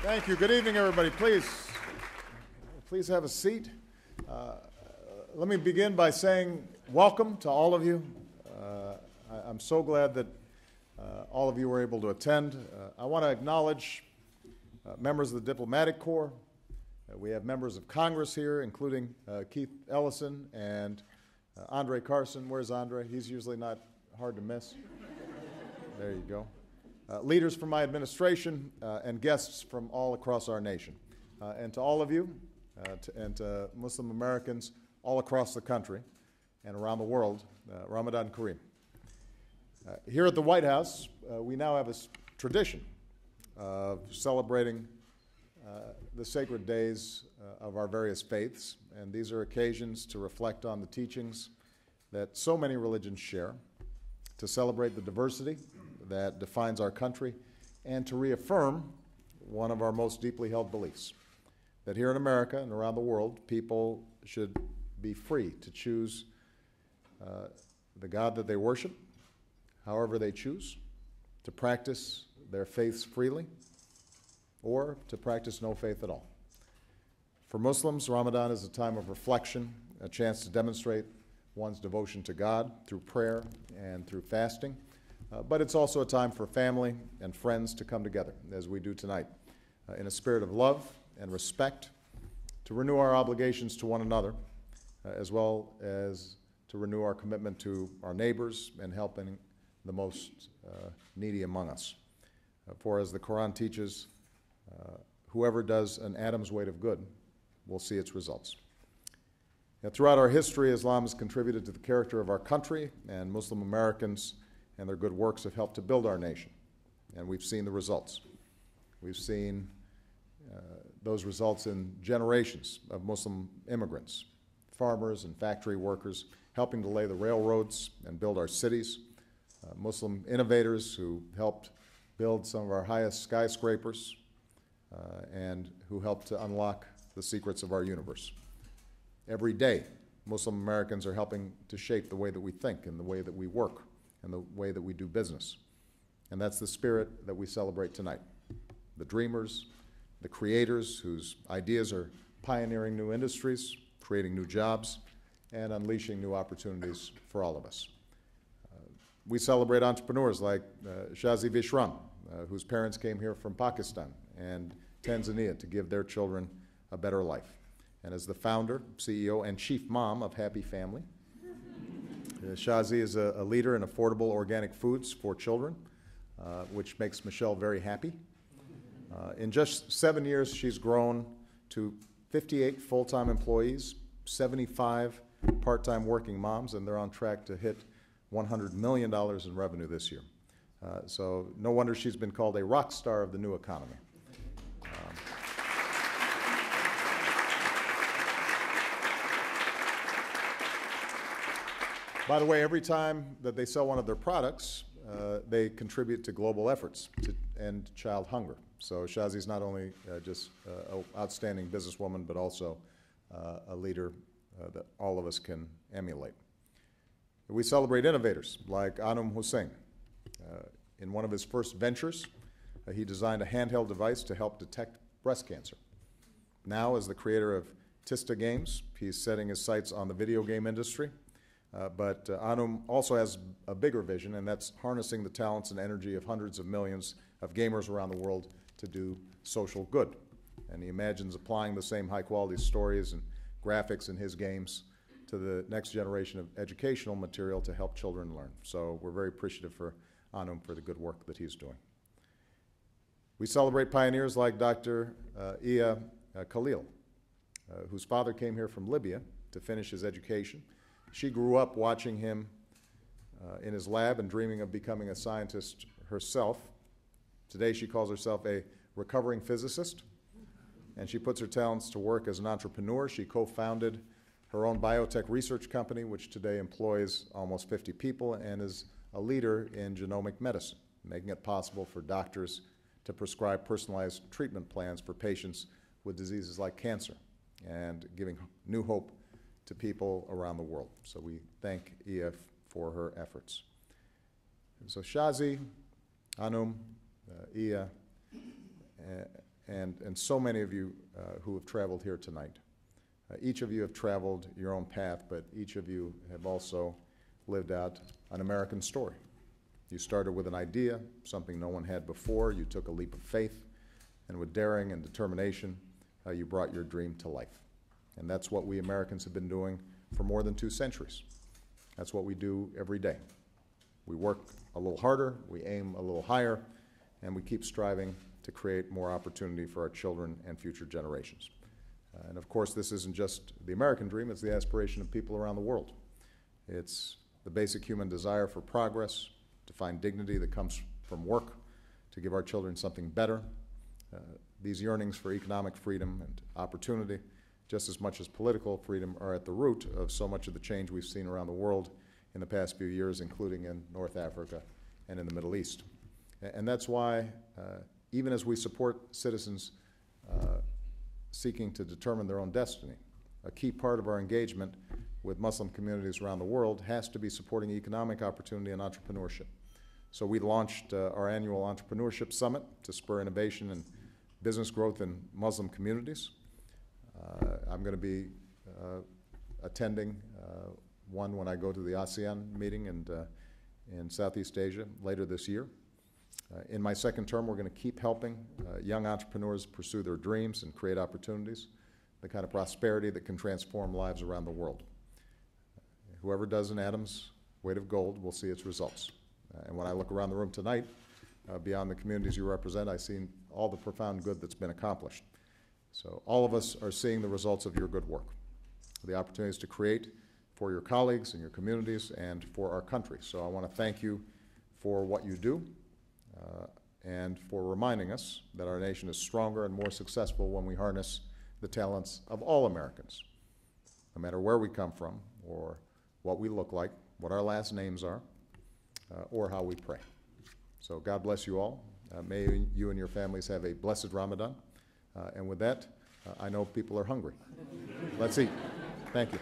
Thank you. Good evening, everybody. Please have a seat. Let me begin by saying welcome to all of you. I'm so glad that all of you were able to attend. I want to acknowledge members of the Diplomatic Corps. We have members of Congress here, including Keith Ellison and Andre Carson. Where's Andre? He's usually not hard to miss. There you go. Leaders from my administration and guests from all across our nation. And to all of you, and to Muslim Americans all across the country and around the world, Ramadan Kareem. Here at the White House, we now have a tradition of celebrating the sacred days of our various faiths, and these are occasions to reflect on the teachings that so many religions share, to celebrate the diversity that defines our country, and to reaffirm one of our most deeply held beliefs, that here in America and around the world, people should be free to choose the God that they worship, however they choose, to practice their faiths freely, or to practice no faith at all. For Muslims, Ramadan is a time of reflection, a chance to demonstrate one's devotion to God through prayer and through fasting. But it's also a time for family and friends to come together, as we do tonight, in a spirit of love and respect, to renew our obligations to one another, as well as to renew our commitment to our neighbors and helping the most needy among us. For as the Quran teaches, whoever does an atom's weight of good will see its results. Now, throughout our history, Islam has contributed to the character of our country, and Muslim Americans and their good works have helped to build our nation, and we've seen the results. We've seen those results in generations of Muslim immigrants, farmers and factory workers, helping to lay the railroads and build our cities, Muslim innovators who helped build some of our highest skyscrapers and who helped to unlock the secrets of our universe. Every day, Muslim Americans are helping to shape the way that we think and the way that we work and the way that we do business. And that's the spirit that we celebrate tonight. The dreamers, the creators whose ideas are pioneering new industries, creating new jobs, and unleashing new opportunities for all of us. We celebrate entrepreneurs like Shazi Vishram, whose parents came here from Pakistan and Tanzania to give their children a better life. And as the founder, CEO, and chief mom of Happy Family, Shazi is a leader in affordable organic foods for children, which makes Michelle very happy. In just 7 years, she's grown to 58 full-time employees, 75 part-time working moms, and they're on track to hit $100 million in revenue this year. So no wonder she's been called a rock star of the new economy. By the way, every time that they sell one of their products, they contribute to global efforts to end child hunger. So Shazi's not only just an outstanding businesswoman, but also a leader that all of us can emulate. We celebrate innovators like Anum Hussain. In one of his first ventures, he designed a handheld device to help detect breast cancer. Now, as the creator of Tista Games, he's setting his sights on the video game industry. But Anum also has a bigger vision, and that's harnessing the talents and energy of hundreds of millions of gamers around the world to do social good. And he imagines applying the same high-quality stories and graphics in his games to the next generation of educational material to help children learn. So we're very appreciative for Anum for the good work that he's doing. We celebrate pioneers like Dr. Iya Khalil, whose father came here from Libya to finish his education. She grew up watching him in his lab and dreaming of becoming a scientist herself. Today she calls herself a recovering physicist, and she puts her talents to work as an entrepreneur. She co-founded her own biotech research company, which today employs almost 50 people and is a leader in genomic medicine, making it possible for doctors to prescribe personalized treatment plans for patients with diseases like cancer and giving new hope to people around the world. So we thank Iya for her efforts. And so Shazi, Anum, Iya, and so many of you who have traveled here tonight. Each of you have traveled your own path, but each of you have also lived out an American story. You started with an idea, something no one had before. You took a leap of faith, and with daring and determination, you brought your dream to life. And that's what we Americans have been doing for more than 2 centuries. That's what we do every day. We work a little harder, we aim a little higher, and we keep striving to create more opportunity for our children and future generations. And of course, this isn't just the American dream, it's the aspiration of people around the world. It's the basic human desire for progress, to find dignity that comes from work, to give our children something better. These yearnings for economic freedom and opportunity, just as much as political freedom, are at the root of so much of the change we've seen around the world in the past few years, including in North Africa and in the Middle East. And that's why, even as we support citizens seeking to determine their own destiny, a key part of our engagement with Muslim communities around the world has to be supporting economic opportunity and entrepreneurship. So we launched our annual Entrepreneurship Summit to spur innovation and business growth in Muslim communities. I'm going to be attending one when I go to the ASEAN meeting in Southeast Asia later this year. In my second term, we're going to keep helping young entrepreneurs pursue their dreams and create opportunities, the kind of prosperity that can transform lives around the world. Whoever does an atom's weight of gold will see its results. And when I look around the room tonight, beyond the communities you represent, I see all the profound good that's been accomplished. So all of us are seeing the results of your good work, the opportunities to create for your colleagues and your communities and for our country. So I want to thank you for what you do and for reminding us that our nation is stronger and more successful when we harness the talents of all Americans, no matter where we come from or what we look like, what our last names are, or how we pray. So God bless you all. May you and your families have a blessed Ramadan. And with that, I know people are hungry. Let's eat. Thank you.